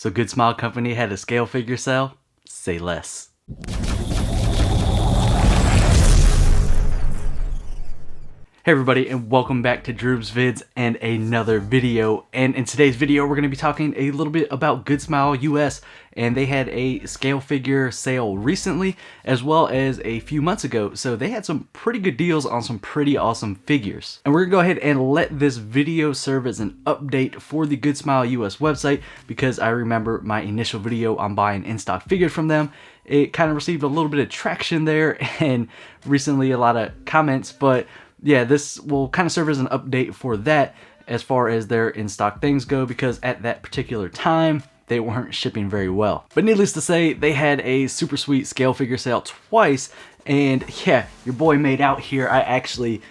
So Good Smile Company had a scale figure sale? Say less. Hey everybody, and welcome back to Droobz Vids and another video. And in today's video we're going to be talking a little bit about Good Smile US, and they had a scale figure sale recently as well as a few months ago. So they had some pretty good deals on some pretty awesome figures. And we're going to go ahead and let this video serve as an update for the Good Smile US website, because I remember my initial video on buying in-stock figures from them. It kind of received a little bit of traction there and recently a lot of comments, but yeah, this will kind of serve as an update for that as far as their in-stock things go, because at that particular time they weren't shipping very well. But needless to say, they had a super sweet scale figure sale twice, and yeah, your boy made out here. I actually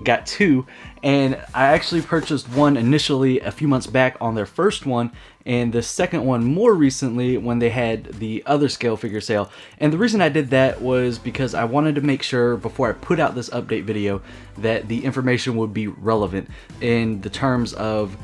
got two, and I actually purchased one initially a few months back on their first one, and the second one more recently when they had the other scale figure sale. And the reason I did that was because I wanted to make sure before I put out this update video that the information would be relevant in the terms of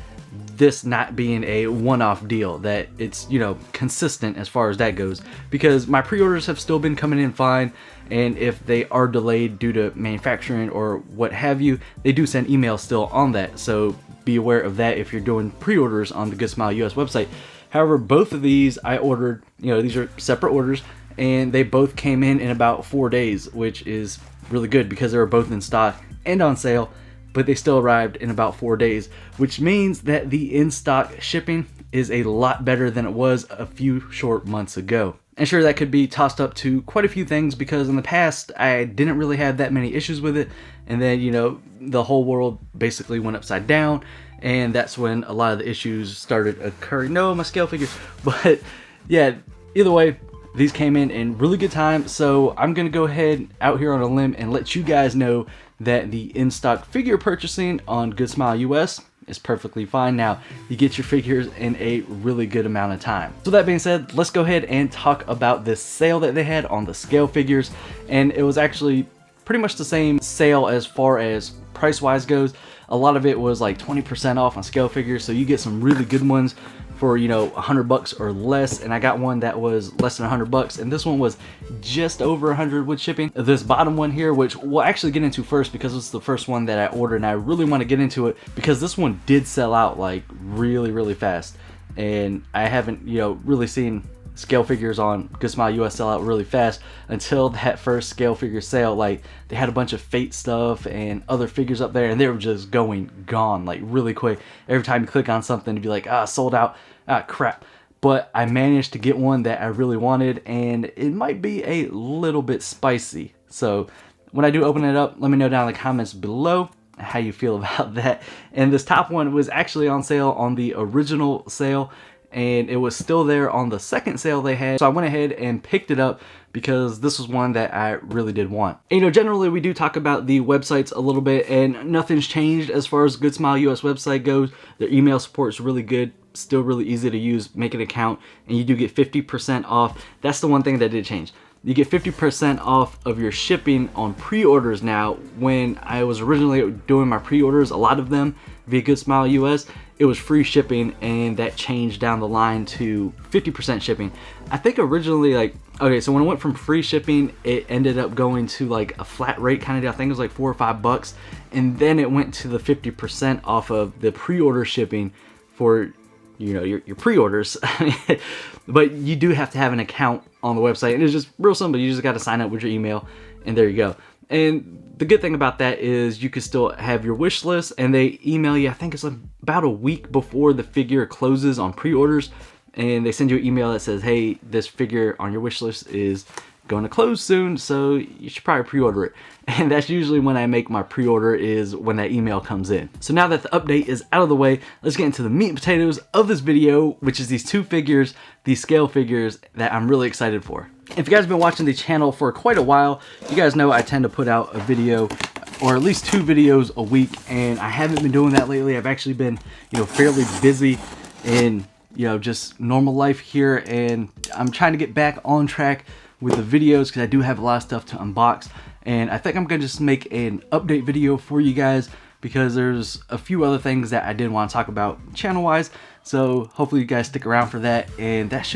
this not being a one-off deal, that it's, you know, consistent as far as that goes, because my pre-orders have still been coming in fine, and if they are delayed due to manufacturing or what have you, they do send emails still on that, so be aware of that if you're doing pre-orders on the Good Smile US website. However, both of these I ordered, you know, these are separate orders, and they both came in about 4 days, which is really good because they were both in stock and on sale, but they still arrived in about 4 days, which means that the in-stock shipping is a lot better than it was a few short months ago. And sure, that could be tossed up to quite a few things, because in the past I didn't really have that many issues with it, and then, you know, the whole world basically went upside down, and that's when a lot of the issues started occurring. No, my scale figures. But yeah, either way, these came in really good time, so I'm gonna go ahead out here on a limb and let you guys know that the in-stock figure purchasing on Good Smile US is perfectly fine. Now, you get your figures in a really good amount of time. So that being said, let's go ahead and talk about this sale that they had on the scale figures. And it was actually pretty much the same sale as far as price-wise goes. A lot of it was like 20% off on scale figures, so you get some really good ones for, you know, $100 or less. And I got one that was less than $100, and this one was just over 100 with shipping. This bottom one here, which we'll actually get into first because it's the first one that I ordered, and I really want to get into it because this one did sell out like really fast, and I haven't, you know, really seen scale figures on Good Smile US sell out really fast until that first scale figure sale. Like, they had a bunch of Fate stuff and other figures up there, and they were just gone like really quick. Every time you click on something, it'd be like, ah, sold out, ah, crap. But I managed to get one that I really wanted, and it might be a little bit spicy. So when I do open it up, let me know down in the comments below how you feel about that. And this top one was actually on sale on the original sale, and it was still there on the second sale they had. So I went ahead and picked it up because this was one that I really did want. And, you know, generally we do talk about the websites a little bit, and nothing's changed as far as Good Smile US website goes. Their email support is really good, still really easy to use. Make an account and you do get 50% off. That's the one thing that did change. You get 50% off of your shipping on pre-orders now. When I was originally doing my pre-orders, a lot of them via Good Smile US, it was free shipping, and that changed down the line to 50% shipping. I think originally, like, okay, so when it went from free shipping, it ended up going to like a flat rate kind of deal. I think it was like $4 or $5, and then it went to the 50% off of the pre-order shipping for, you know, your pre-orders. But you do have to have an account on the website, and it's just real simple. You just got to sign up with your email, and there you go. And the good thing about that is you can still have your wish list, and they email you, I think it's about a week before the figure closes on pre-orders, and they send you an email that says, hey, this figure on your wish list is going to close soon, so you should probably pre-order it. And that's usually when I make my pre-order, is when that email comes in. So now that the update is out of the way, let's get into the meat and potatoes of this video, which is these two figures, these scale figures that I'm really excited for. If you guys have been watching the channel for quite a while, you guys know I tend to put out a video, or at least 2 videos a week, and I haven't been doing that lately. I've actually been, you know, fairly busy in, you know, just normal life here, and I'm trying to get back on track with the videos because I do have a lot of stuff to unbox. And I think I'm gonna just make an update video for you guys because there's a few other things that I did want to talk about channel-wise. So hopefully you guys stick around for that, and that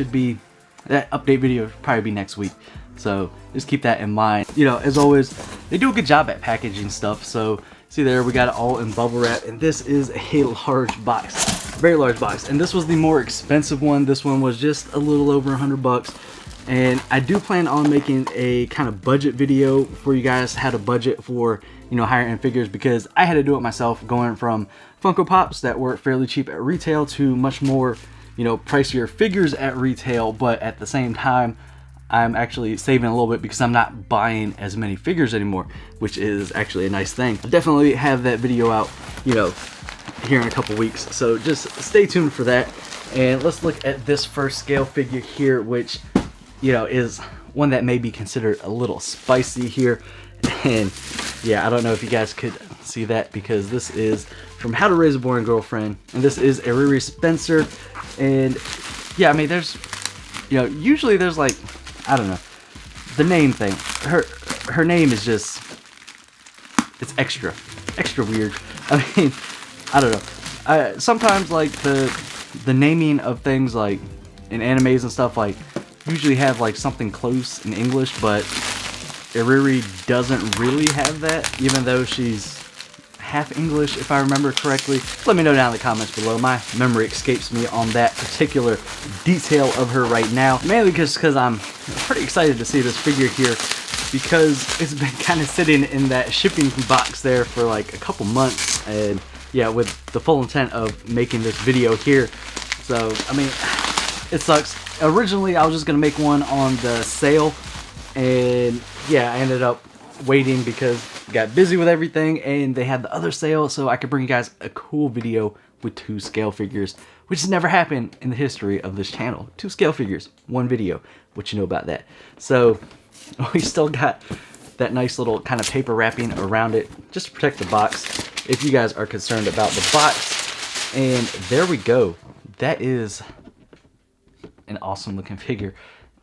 update video will probably be next week. So just keep that in mind. You know, as always, they do a good job at packaging stuff. So see there, we got it all in bubble wrap, and this is a large box, very large box. And this was the more expensive one. This one was just a little over $100. And I do plan on making a kind of budget video for you guys, how to budget for, you know, higher end figures, because I had to do it myself, going from Funko Pops that were fairly cheap at retail to much more, you know, pricier figures at retail. But at the same time, I'm actually saving a little bit because I'm not buying as many figures anymore, which is actually a nice thing. I'll definitely have that video out, you know, here in a couple weeks. So just stay tuned for that. And let's look at this first scale figure here, which, you know, is one that may be considered a little spicy here. And yeah, I don't know if you guys could see that, because this is from How to Raise a Boring Girlfriend, and this is a Riri Spencer. And yeah, I mean, there's, you know, usually there's like, I don't know, the name thing, her name is just, it's extra weird. I mean, I don't know, sometimes like the naming of things like in animes and stuff, like usually have like something close in English, but Riri doesn't really have that, even though she's half English, if I remember correctly. Let me know down in the comments below. My memory escapes me on that particular detail of her right now, mainly just because I'm pretty excited to see this figure here, because it's been kind of sitting in that shipping box there for like a couple months, and yeah, with the full intent of making this video here. So I mean, it sucks. Originally I was just gonna make one on the sale, and yeah, I ended up waiting because I got busy with everything, and they had the other sale, so I could bring you guys a cool video with 2 scale figures, which has never happened in the history of this channel. 2 scale figures, 1 video. What you know about that? So we still got that nice little kind of paper wrapping around it just to protect the box, if you guys are concerned about the box. And there we go. That is an awesome looking figure.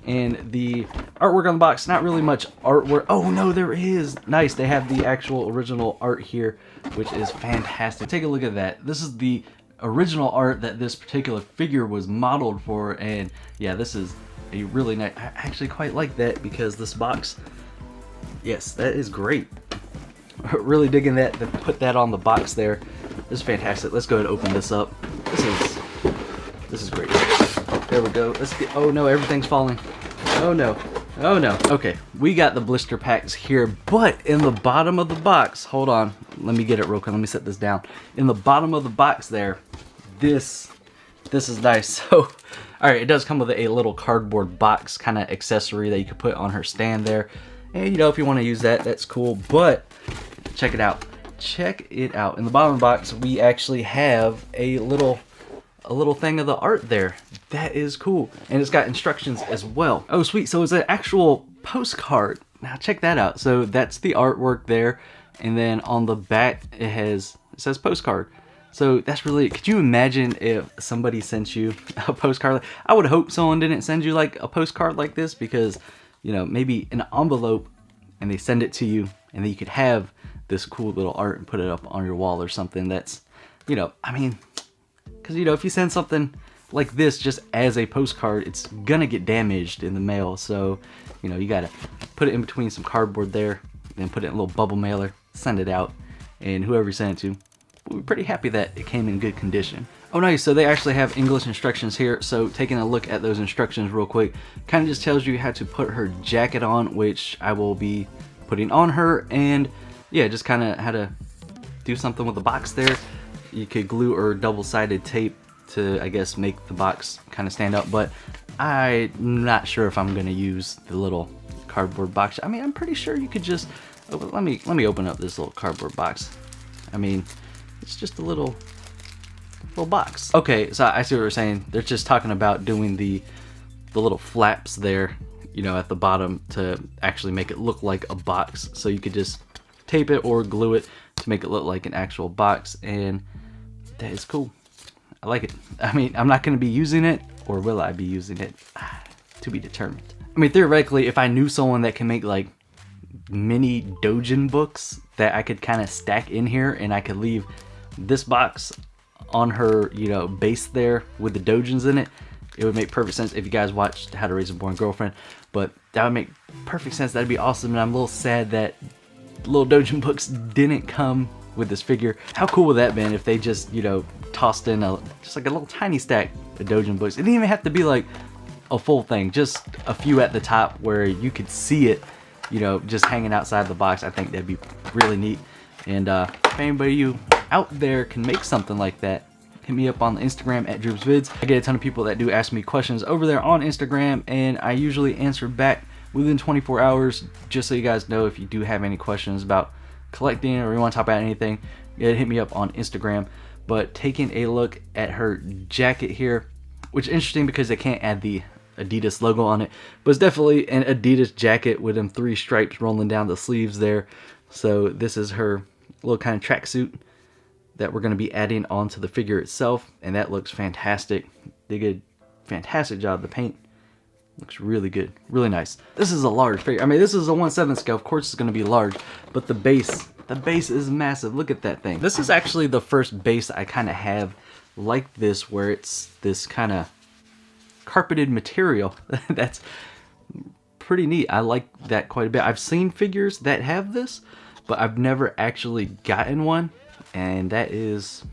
And the artwork on the box, not really much artwork. Oh no, there is. Nice, they have the actual original art here, which is fantastic. Take a look at that. This is the original art that this particular figure was modeled for, and yeah, this is a really nice, I actually quite like that, because this box, yes, that is great. Really digging that, to put that on the box there. This is fantastic. Let's go ahead and open this up. This is great. There we go. Let's get, oh no, everything's falling. Oh no. Oh no. Okay, we got the blister packs here, but in the bottom of the box, hold on, let me get it real quick. Let me set this down. In the bottom of the box there, this is nice. So, all right, it does come with a little cardboard box kind of accessory that you could put on her stand there. And you know, if you want to use that, that's cool. But check it out. Check it out. In the bottom of the box, we actually have a little thing of the art there. That is cool. And it's got instructions as well. Oh sweet, so it's an actual postcard. Now check that out. So that's the artwork there, and then on the back it says postcard. So that's really, could you imagine if somebody sent you a postcard? I would hope someone didn't send you like a postcard like this, because you know, maybe an envelope, and they send it to you, and then you could have this cool little art and put it up on your wall or something. That's, you know, I mean, because, you know, if you send something like this just as a postcard, it's gonna get damaged in the mail. So, you know, you gotta put it in between some cardboard there, then put it in a little bubble mailer, send it out, and whoever you send it to, we're pretty happy that it came in good condition. Oh nice, so they actually have English instructions here. So taking a look at those instructions real quick, kind of just tells you how to put her jacket on, which I will be putting on her, and yeah, just kind of how to do something with the box there. You could glue or double-sided tape to, I guess, make the box kind of stand up, but I'm not sure if I'm gonna use the little cardboard box. I mean, I'm pretty sure you could just, oh, let me open up this little cardboard box. I mean, it's just a little box. Okay, so I see what you're saying. They're just talking about doing the little flaps there, you know, at the bottom to actually make it look like a box. So you could just tape it or glue it to make it look like an actual box, and that is cool. I like it. I mean, I'm not going to be using it, or will I be using it? To be determined. I mean, theoretically, if I knew someone that can make like mini Dojin books that I could kind of stack in here, and I could leave this box on her, you know, base there with the Dojins in it. It would make perfect sense if you guys watched How to Raise a Boring Girlfriend, but that would make perfect sense. That'd be awesome. And I'm a little sad that little Dojin books didn't come with this figure. How cool would that have been if they just, you know, tossed in just like a little tiny stack of Dojin books? It didn't even have to be like a full thing, just a few at the top where you could see it, you know, just hanging outside the box. I think that'd be really neat. And if anybody of you out there can make something like that, hit me up on the Instagram at Droobz Vids. I get a ton of people that do ask me questions over there on Instagram, and I usually answer back within 24 hours. Just so you guys know, if you do have any questions about collecting or you want to talk about anything, hit me up on Instagram. But taking a look at her jacket here, which is interesting because they can't add the Adidas logo on it, but it's definitely an Adidas jacket with them 3 stripes rolling down the sleeves there. So this is her little kind of tracksuit that we're going to be adding onto the figure itself, and that looks fantastic. They did a fantastic job. The paint looks really good, really nice. This is a large figure. I mean, this is a 1/7 scale. Of course it's going to be large, but the base is massive. Look at that thing. This is actually the first base I kind of have like this, where it's this kind of carpeted material. That's pretty neat. I like that quite a bit. I've seen figures that have this, but I've never actually gotten one, and that is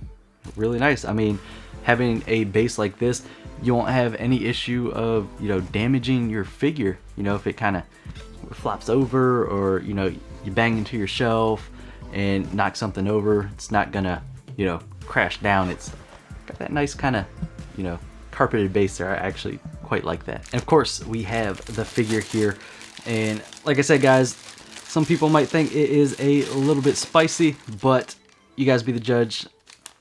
really nice. I mean, having a base like this, you won't have any issue of, you know, damaging your figure. You know, if it kind of flops over, or, you know, you bang into your shelf and knock something over, it's not gonna, you know, crash down. It's got that nice kind of, you know, carpeted base there. I actually quite like that. And of course we have the figure here, and like I said, guys, some people might think it is a little bit spicy, but you guys be the judge.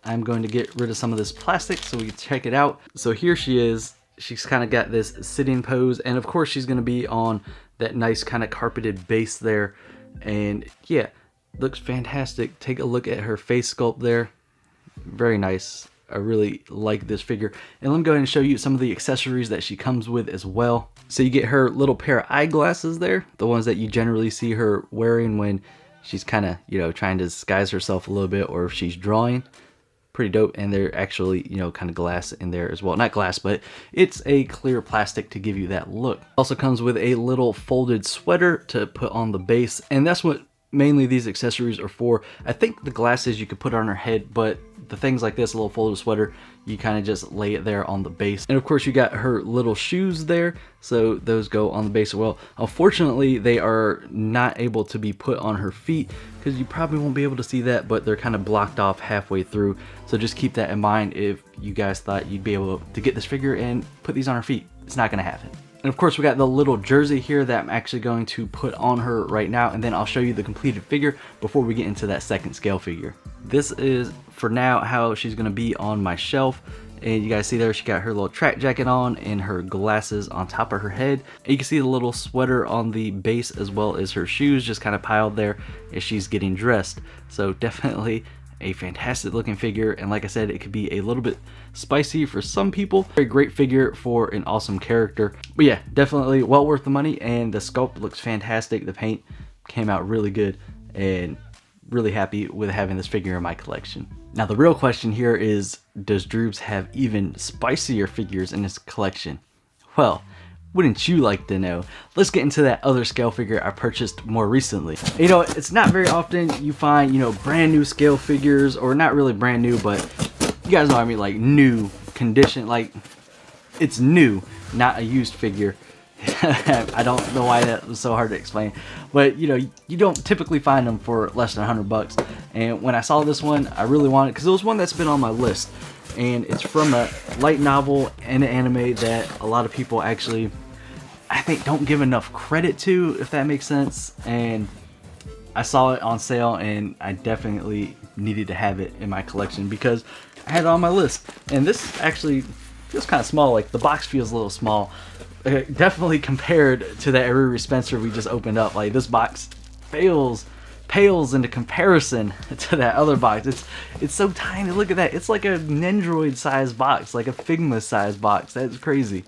I'm going to get rid of some of this plastic so we can check it out. So here she is. She's kind of got this sitting pose, and of course she's going to be on that nice kind of carpeted base there. And yeah, looks fantastic. Take a look at her face sculpt there. Very nice. I really like this figure. And let me go ahead and show you some of the accessories that she comes with as well. So you get her little pair of eyeglasses there, the ones that you generally see her wearing when she's kind of, you know, trying to disguise herself a little bit, or if she's drawing. Pretty dope. And they're actually, you know, kind of glass in there as well. Not glass, but it's a clear plastic to give you that look. Also comes with a little folded sweater to put on the base, and that's what mainly these accessories are for. I think the glasses you could put on her head, but the things like this, a little folded sweater, you kind of just lay it there on the base. And of course you got her little shoes there, so those go on the base as well. Unfortunately, they are not able to be put on her feet, because you probably won't be able to see that, but they're kind of blocked off halfway through. So just keep that in mind if you guys thought you'd be able to get this figure and put these on her feet. It's not gonna happen. And of course we got the little jersey here that I'm actually going to put on her right now, and then I'll show you the completed figure before we get into that second scale figure. This is for now how she's going to be on my shelf, and you guys see there she got her little track jacket on and her glasses on top of her head. And you can see the little sweater on the base as well as her shoes just kind of piled there as she's getting dressed. So definitely a fantastic looking figure, and like I said, it could be a little bit spicy for some people. Very great figure for an awesome character. But yeah, definitely well worth the money, and the sculpt looks fantastic. The paint came out really good, and really happy with having this figure in my collection. Now the real question here is, does Droobz have even spicier figures in his collection? Well, wouldn't you like to know? Let's get into that other scale figure I purchased more recently. You know, it's not very often you find, you know, brand new scale figures, or not really brand new, but you guys know what I mean, like new condition, like it's new, not a used figure. I don't know why that was so hard to explain, but you know, you don't typically find them for less than $100. And when I saw this one, I really wanted, because it was one that's been on my list, and it's from a light novel and an anime that a lot of people actually, I think, don't give enough credit to, if that makes sense. And I saw it on sale, and I definitely needed to have it in my collection because I had it on my list. And this actually feels kind of small, like the box feels a little small, definitely compared to that Riri Spencer we just opened up. Like this box pales into comparison to that other box. It's so tiny. Look at that. It's like a Nendoroid size box, like a Figma size box. That's crazy.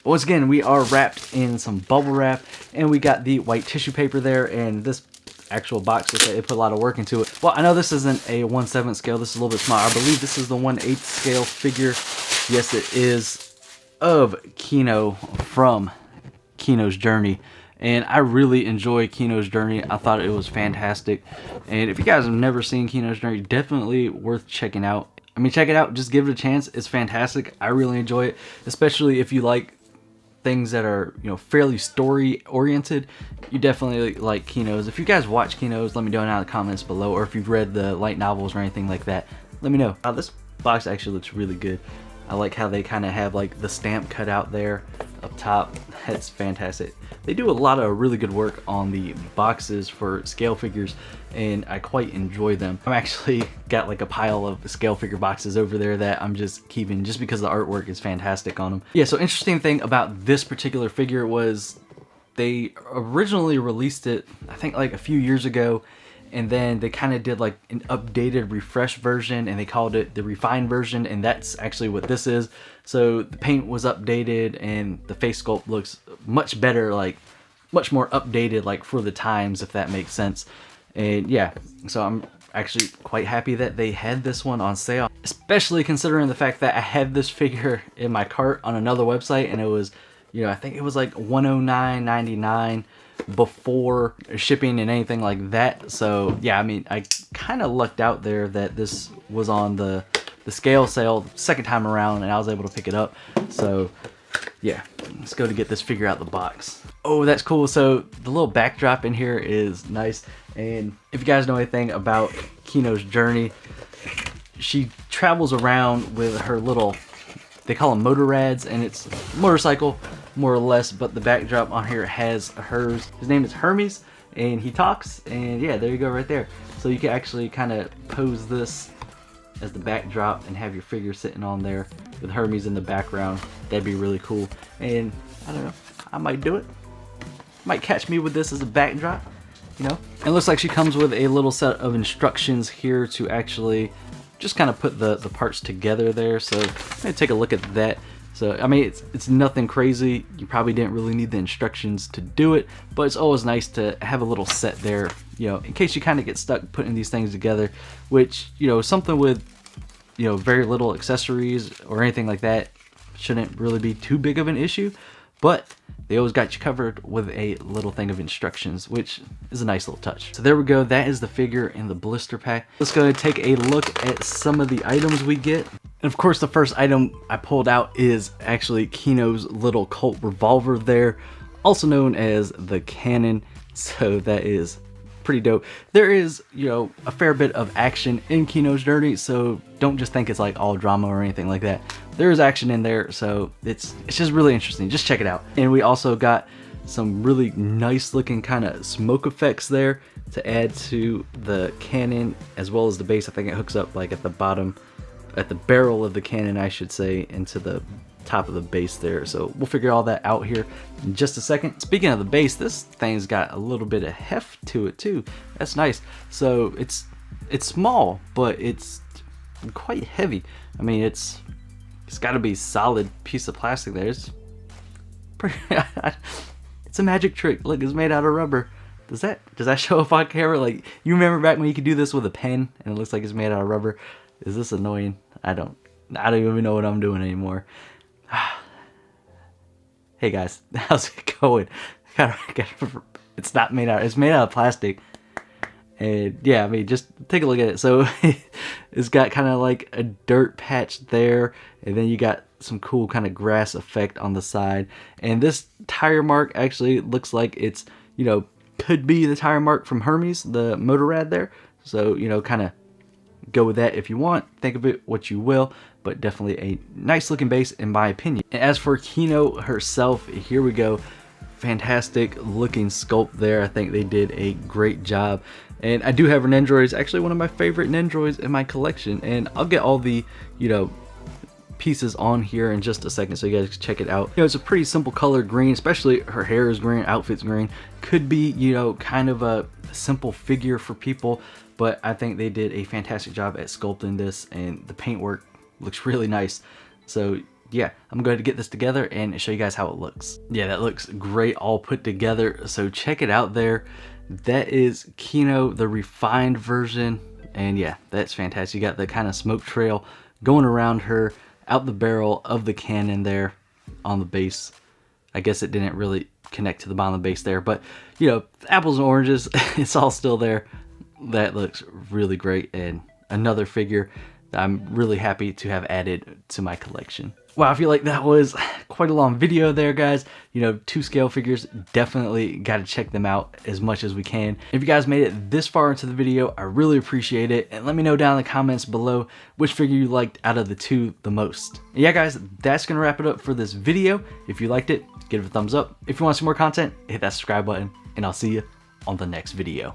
Once again, we are wrapped in some bubble wrap, and we got the white tissue paper there, and this actual box, they put a lot of work into it. Well, I know this isn't a 1/7 scale, this is a little bit smaller. I believe this is the 1/8 scale figure. Yes, it is, of Kino from Kino's Journey. And I really enjoy Kino's Journey. I thought it was fantastic. And if you guys have never seen Kino's Journey, definitely worth checking out. I mean, check it out. Just give it a chance. It's fantastic. I really enjoy it, especially if you like things that are, you know, fairly story oriented. You definitely like Kino's. If you guys watch Kino's, let me know in the comments below. Or if you've read the light novels or anything like that, let me know. This box actually looks really good. I like how they kind of have like the stamp cut out there up top. That's fantastic. They do a lot of really good work on the boxes for scale figures, and I quite enjoy them. I'm actually got like a pile of scale figure boxes over there that I'm just keeping just because the artwork is fantastic on them. Yeah, so interesting thing about this particular figure was they originally released it, I think like a few years ago, and then they kind of did like an updated refresh version, and they called it the refined version, and that's actually what this is. So the paint was updated, and the face sculpt looks much better, like much more updated, like for the times, if that makes sense. And yeah, so I'm actually quite happy that they had this one on sale, especially considering the fact that I had this figure in my cart on another website, and it was, you know, I think it was like $109.99 before shipping and anything like that. So yeah, I mean, I kind of lucked out there that this was on the scale sale second time around, and I was able to pick it up. So yeah, let's go to get this figure out the box. Oh, that's cool. So the little backdrop in here is nice, and if you guys know anything about Kino's Journey, she travels around with her little, they call them motorrads, and it's motorcycle more or less, but the backdrop on here has hers. His name is Hermes, and he talks, and yeah, there you go right there. So you can actually kind of pose this as the backdrop and have your figure sitting on there with Hermes in the background. That'd be really cool. And I don't know, I might do it. Might catch me with this as a backdrop, you know. It looks like she comes with a little set of instructions here to actually just kind of put the parts together there. So I'm gonna take a look at that. So I mean, it's nothing crazy. You probably didn't really need the instructions to do it, but it's always nice to have a little set there, you know, in case you kind of get stuck putting these things together, which, you know, something with, you know, very little accessories or anything like that shouldn't really be too big of an issue. But they always got you covered with a little thing of instructions, which is a nice little touch. So there we go. That is the figure in the blister pack. Let's go and take a look at some of the items we get. And of course, the first item I pulled out is actually Kino's little Colt revolver there, also known as the cannon. So that is pretty dope. There is, you know, a fair bit of action in Kino's Journey, so don't just think it's like all drama or anything like that. There is action in there, so it's just really interesting. Just check it out. And we also got some really nice looking kind of smoke effects there to add to the cannon, as well as the base. I think it hooks up like at the bottom, at the barrel of the cannon, I should say, into the top of the base there. So we'll figure all that out here in just a second. Speaking of the base, this thing's got a little bit of heft to it too. That's nice. So it's small, but it's quite heavy. I mean, it's got to be a solid piece of plastic there. It's pretty it's a magic trick. Look, it's made out of rubber. Does that show up on camera? Like, you remember back when you could do this with a pen and it looks like it's made out of rubber? Is this annoying? I don't even know what I'm doing anymore. Hey guys, how's it going? It's not made out, it's made out of plastic. And yeah, I mean, just take a look at it. So it's got kind of like a dirt patch there, and then you got some cool kind of grass effect on the side. And this tire mark actually looks like it's, you know, could be the tire mark from Hermes, the motorrad there. So, you know, kind of go with that if you want. Think of it what you will, but definitely a nice looking base in my opinion. And as for Kino herself, here we go. Fantastic looking sculpt there. I think they did a great job. And I do have her Nendoroid. It's actually one of my favorite Nendoroids in my collection. And I'll get all the, you know, pieces on here in just a second so you guys can check it out. You know, it's a pretty simple color green, especially her hair is green, outfit's green. Could be, you know, kind of a simple figure for people, but I think they did a fantastic job at sculpting this, and the paintwork looks really nice. So yeah, I'm going to get this together and show you guys how it looks. Yeah, that looks great all put together. So check it out there. That is Kino, the refined version. And yeah, that's fantastic. You got the kind of smoke trail going around her out the barrel of the cannon there on the base. I guess it didn't really connect to the bottom of the base there, but you know, apples and oranges, it's all still there. That looks really great, and another figure that I'm really happy to have added to my collection. Wow, I feel like that was quite a long video there, guys. You know, 2 scale figures, definitely got to check them out as much as we can. If you guys made it this far into the video, I really appreciate it. And let me know down in the comments below which figure you liked out of the 2 the most. And yeah, guys, that's going to wrap it up for this video. If you liked it, give it a thumbs up. If you want some more content, hit that subscribe button, and I'll see you on the next video.